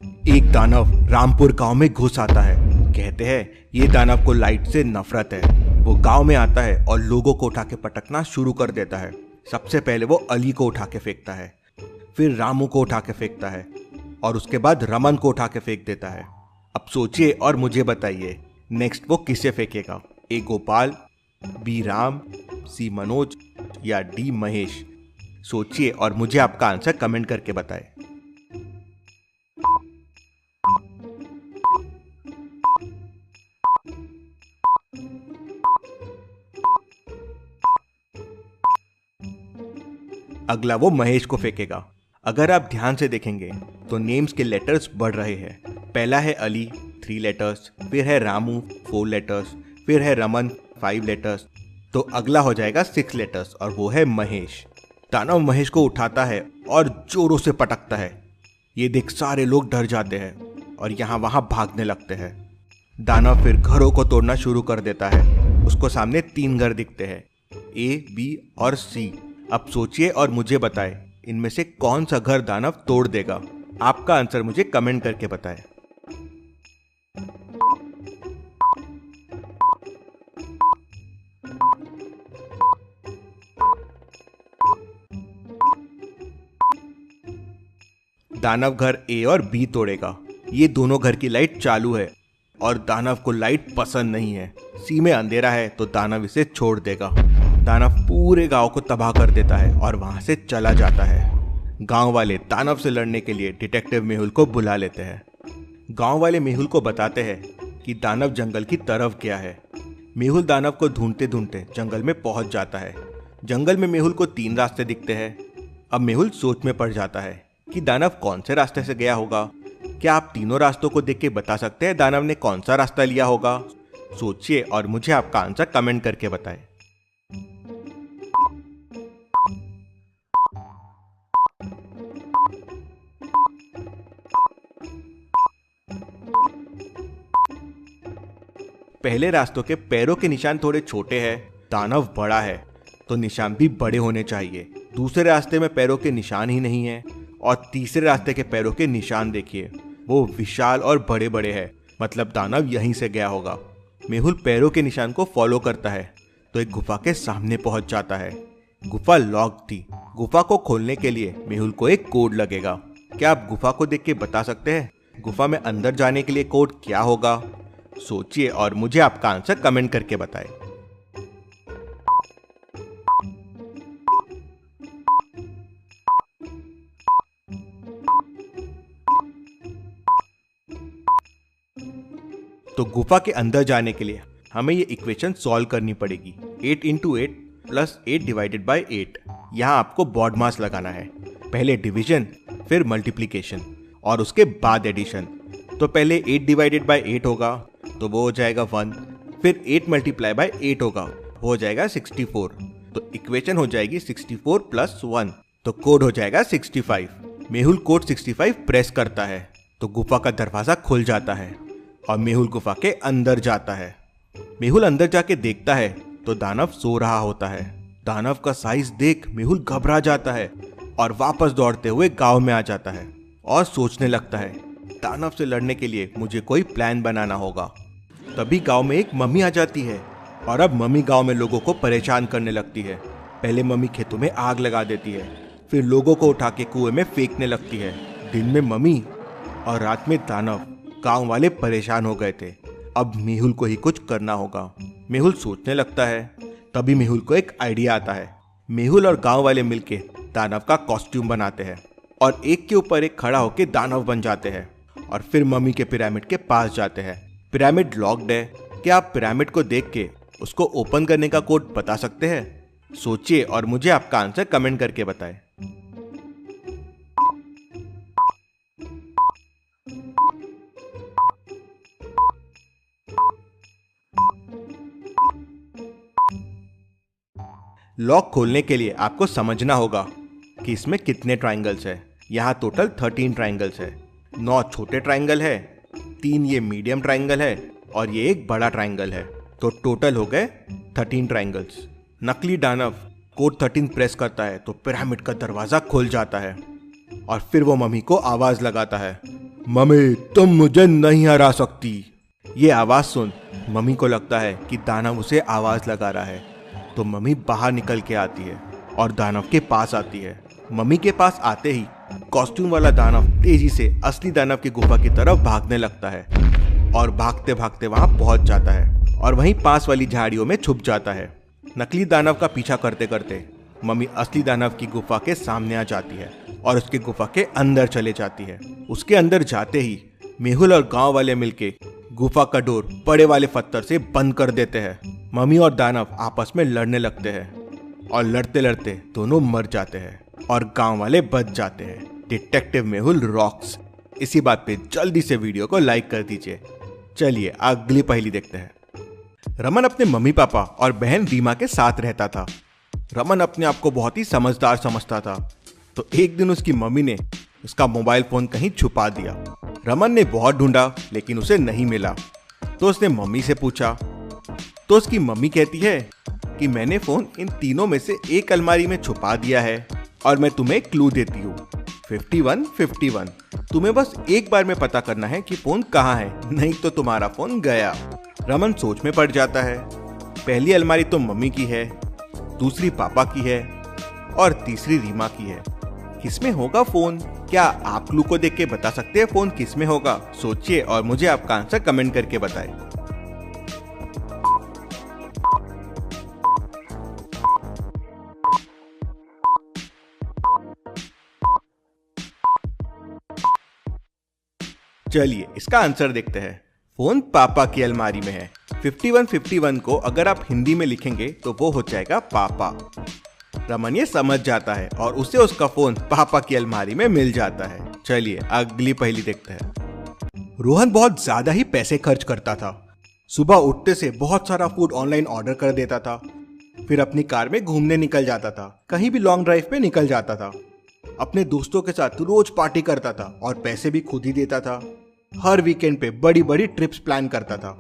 एक दानव रामपुर गांव में घुस आता है। कहते हैं ये दानव को लाइट से नफरत है। वो गांव में आता है और लोगों को उठा के पटकना शुरू कर देता है। सबसे पहले वो अली को उठा के फेंकता है, फिर रामू को उठा के फेंकता है और उसके बाद रमन को उठा के फेंक देता है। अब सोचिए और मुझे बताइए नेक्स्ट वो किसे फेंकेगा? ए गोपाल, बी राम, सी मनोज या डी महेश? सोचिए और मुझे आपका आंसर कमेंट करके बताएं। अगला वो महेश को फेंकेगा। अगर आप ध्यान से देखेंगे तो नेम्स के लेटर्स बढ़ रहे हैं। पहला है अली 3 लेटर्स, फिर है रामू 4 लेटर्स, फिर है रमन 5 लेटर्स, तो अगला हो जाएगा 6 लेटर्स और वो है महेश। दानव महेश को उठाता है और जोरों से पटकता है। ये देख सारे लोग डर जाते हैं और यहाँ वहां भागने लगते हैं। दानव फिर घरों को तोड़ना शुरू कर देता है। उसको सामने 3 घर दिखते हैं, ए, बी और सी। अब सोचिए और मुझे बताएं इनमें से कौन सा घर दानव तोड़ देगा? आपका आंसर मुझे कमेंट करके बताएं। दानव घर ए और बी तोड़ेगा। ये दोनों घर की लाइट चालू है और दानव को लाइट पसंद नहीं है। सी में अंधेरा है तो दानव इसे छोड़ देगा। दानव पूरे गांव को तबाह कर देता है और वहां से चला जाता है। गांव वाले दानव से लड़ने के लिए डिटेक्टिव मेहुल को बुला लेते हैं। गांव वाले मेहुल को बताते हैं कि दानव जंगल की तरफ गया है। मेहुल दानव को ढूंढते ढूंढते जंगल में पहुंच जाता है। जंगल में मेहुल को 3 रास्ते दिखते हैं। अब मेहुल सोच में पड़ जाता है कि दानव कौन से रास्ते से गया होगा। क्या आप तीनों रास्तों को देख के बता सकते हैं दानव ने कौन सा रास्ता लिया होगा? सोचिए और मुझे आपका आंसर कमेंट करके बताएं। पहले रास्तों के पैरों के निशान थोड़े छोटे हैं, दानव बड़ा है तो निशान भी बड़े होने चाहिए। दूसरे रास्ते में पैरों के निशान ही नहीं है और तीसरे रास्ते के पैरों के निशान देखिए, वो विशाल और बड़े बड़े हैं, मतलब दानव यहीं से गया होगा। मेहुल पैरों के निशान को फॉलो करता है तो एक गुफा के सामने पहुंच जाता है। गुफा लॉक थी। गुफा को खोलने के लिए मेहुल को एक कोड लगेगा। क्या आप गुफा को देख के बता सकते हैं गुफा में अंदर जाने के लिए कोड क्या होगा? सोचिए और मुझे आपका आंसर कमेंट करके बताएं। तो गुफा के अंदर जाने के लिए हमें ये इक्वेशन सॉल्व करनी पड़ेगी। 8 × 8 + 8 / 8। यहाँ आपको बॉड मास लगाना है। पहले डिवीजन, फिर मल्टीप्लीकेशन और उसके बाद एडिशन। तो पहले 8 / 8 होगा तो वो हो जाएगा 1, फिर 8 × 8 होगा वो हो जाएगा 64। तो इक्वेशन हो जाएगी 64 + 1, तो कोड हो जाएगा 65। मेहुल कोड 65 प्रेस करता है तो गुफा का दरवाजा खुल जाता है और मेहुल गुफा के अंदर जाता है। मेहुल अंदर जाके देखता है तो दानव सो रहा होता है। दानव का साइज देख मेहुल घबरा जाता है और वापस दौड़ते हुए गांव में आ जाता है और सोचने लगता है दानव से लड़ने के लिए मुझे कोई प्लान बनाना होगा। तभी गांव में एक मम्मी आ जाती है और अब मम्मी गांव में लोगों को परेशान करने लगती है। पहले मम्मी खेतों में आग लगा देती है, फिर लोगों को उठा के कुएं में फेंकने लगती है। दिन में मम्मी और रात में दानव। गांव वाले परेशान हो गए थे। अब मेहुल को ही कुछ करना होगा। मेहुल सोचने लगता है। तभी मेहुल को एक आइडिया आता है। मेहुल और गांव वाले मिलके दानव का कॉस्ट्यूम बनाते हैं और एक के ऊपर एक खड़ा होकर दानव बन जाते हैं और फिर मम्मी के पिरामिड के पास जाते हैं। पिरामिड लॉक्ड है। क्या आप पिरामिड को देख के उसको ओपन करने का कोड बता सकते हैं? सोचिए और मुझे आपका आंसर कमेंट करके बताएं। लॉक खोलने के लिए आपको समझना होगा कि इसमें कितने ट्राइंगल्स है। यहाँ टोटल 13 ट्राइंगल्स है। 9 छोटे ट्राइंगल है, 3 ये मीडियम ट्राइंगल है और ये एक बड़ा ट्राइंगल है। तो टोटल हो गए 13 ट्राइंगल्स। नकली दानव कोड 13 प्रेस करता है तो पिरामिड का दरवाजा खुल जाता है और फिर वो मम्मी को आवाज लगाता है मम्मी तुम मुझे नहीं हरा सकती। ये आवाज सुन मम्मी को लगता है कि दानव उसे आवाज लगा रहा है, तो मम्मी बाहर निकल के आती है और दानव के पास आती है। मम्मी के पास आते ही कॉस्ट्यूम वाला दानव तेजी से असली दानव की गुफा की तरफ भागने लगता है और भागते भागते वहां पहुंच जाता है और वहीं पास वाली झाड़ियों में छुप जाता है। नकली दानव का पीछा करते करते मम्मी असली दानव की गुफा के सामने आ जाती है और उसकी गुफा के अंदर चले जाती है। उसके अंदर जाते ही मेहुल और गांव वाले मिलके गुफा का डोर बड़े वाले पत्थर से बंद कर देते हैं। मम्मी और दानव आपस में लड़ने लगते हैं और लड़ते लड़ते दोनों मर जाते हैं और गांव वाले बच जाते हैं। Detective Mehul rocks. इसी बात पे जल्दी से वीडियो को लाइक कर दीजिए। चलिए अगली पहेली देखते हैं। रमन अपने मम्मी पापा और बहन रीमा के साथ रहता था। रमन अपने आप को बहुत ही समझदार समझता था, तो एक दिन उसकी मम्मी ने उसका मोबाइल फोन कहीं छुपा दिया। रमन ने बहुत ढूंढा लेकिन उसे नहीं मिला, तो उसने मम्मी से पूछा, तो उसकी मम्मी कहती है कि मैंने फोन इन तीनों में से एक अलमारी में छुपा दिया है और मैं तुम्हें क्लू देती हूँ 5151। तुम्हें बस एक बार में पता करना है कि फोन कहाँ है, नहीं तो तुम्हारा फोन गया। रमन सोच में पड़ जाता है। पहली अलमारी तो मम्मी की है, दूसरी पापा की है और तीसरी रीमा की है। किसमें होगा फोन? क्या आप क्लू को देख के बता सकते हैं फोन किसमें होगा? सोचिए और मुझे आपका आंसर कमेंट करके बताएं। चलिए इसका आंसर देखते हैं। फोन पापा की अलमारी में है। 5151 को अगर आप हिंदी में लिखेंगे तो वो हो जाएगा पापा। रमन ये समझ जाता है और उसे उसका फोन पापा की अलमारी में मिल जाता है। चलिए अगली पहेली देखते हैं। रोहन बहुत ज्यादा ही पैसे खर्च करता था। सुबह उठते से बहुत सारा फूड ऑनलाइन ऑर्डर कर देता था, फिर अपनी कार में घूमने निकल जाता था, कहीं भी लॉन्ग ड्राइव पे निकल जाता था। अपने दोस्तों के साथ रोज पार्टी करता था और पैसे भी खुद ही देता था। हर वीकेंड पे बड़ी बड़ी ट्रिप्स प्लान करता था,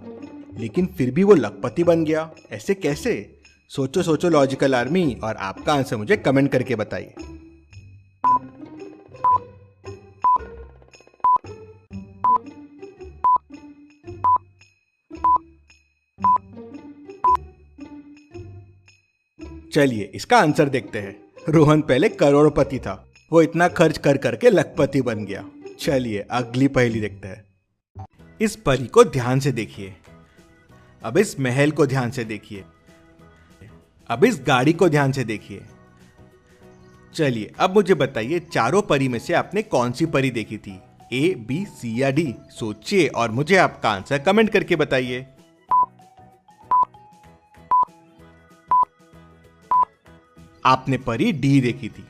लेकिन फिर भी वो लखपति बन गया। ऐसे कैसे? सोचो सोचो लॉजिकल आर्मी, और आपका आंसर मुझे कमेंट करके बताइए। चलिए इसका आंसर देखते हैं। रोहन पहले करोड़पति था, वो इतना खर्च कर करके लखपति बन गया। चलिए अगली पहेली देखते हैं। इस परी को ध्यान से देखिए, अब इस महल को ध्यान से देखिए, अब इस गाड़ी को ध्यान से देखिए। चलिए अब मुझे बताइए चारों परी में से आपने कौन सी परी देखी थी? ए, बी, सी या डी? सोचिए और मुझे आपका आंसर कमेंट करके बताइए। आपने परी डी देखी थी।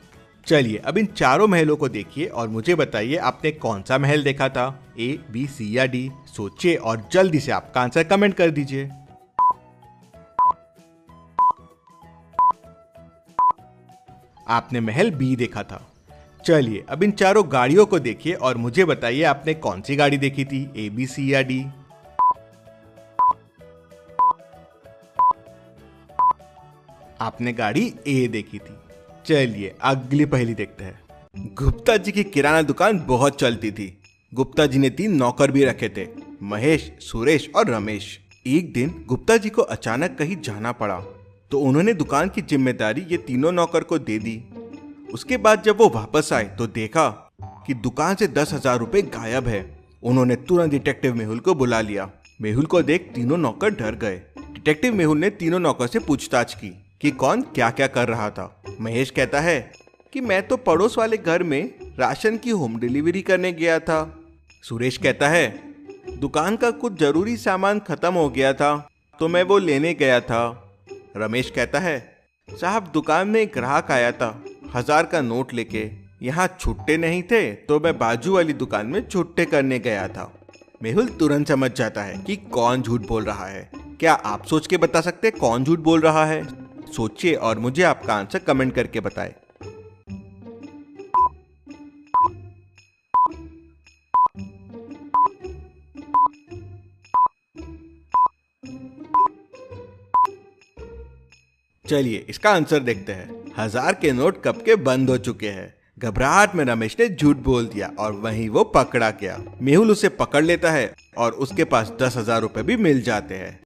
चलिए अब इन चारों महलों को देखिए और मुझे बताइए आपने कौन सा महल देखा था? ए, बी, सी या डी? सोचिए और जल्दी से आपका आंसर कमेंट कर दीजिए। आपने महल बी देखा था। चलिए अब इन चारों गाड़ियों को देखिए और मुझे बताइए आपने कौन सी गाड़ी देखी थी? ए, बी, सी या डी? आपने गाड़ी ए देखी थी। चलिए अगली पहेली देखते हैं। गुप्ता जी की किराना दुकान बहुत चलती थी। गुप्ता जी ने 3 नौकर भी रखे थे, महेश, सुरेश और रमेश। एक दिन गुप्ता जी को अचानक कहीं जाना पड़ा, तो उन्होंने दुकान की जिम्मेदारी ये तीनों नौकर को दे दी। उसके बाद जब वो वापस आए तो देखा कि दुकान से 10,000 रुपए गायब है। उन्होंने तुरंत डिटेक्टिव मेहुल को बुला लिया। मेहुल को देख तीनों नौकर डर गए। डिटेक्टिव मेहुल ने तीनों नौकर से पूछताछ की कि कौन क्या क्या कर रहा था। महेश कहता है कि मैं तो पड़ोस वाले घर में राशन की होम डिलीवरी करने गया था। सुरेश कहता है दुकान का कुछ जरूरी सामान खत्म हो गया था तो मैं वो लेने गया था। रमेश कहता है साहब दुकान में एक ग्राहक आया था 1000 का नोट लेके, यहाँ छुट्टे नहीं थे तो मैं बाजू वाली दुकान में छुट्टे करने गया था। मेहुल तुरंत समझ जाता है कि कौन झूठ बोल रहा है। क्या आप सोच के बता सकते हैं कौन झूठ बोल रहा है? सोचिए और मुझे आपका आंसर कमेंट करके बताएं। चलिए इसका आंसर देखते हैं। 1000 के नोट कब के बंद हो चुके हैं। घबराहट में रमेश ने झूठ बोल दिया और वहीं वो पकड़ा गया। मेहुल उसे पकड़ लेता है और उसके पास 10,000 रुपए भी मिल जाते हैं।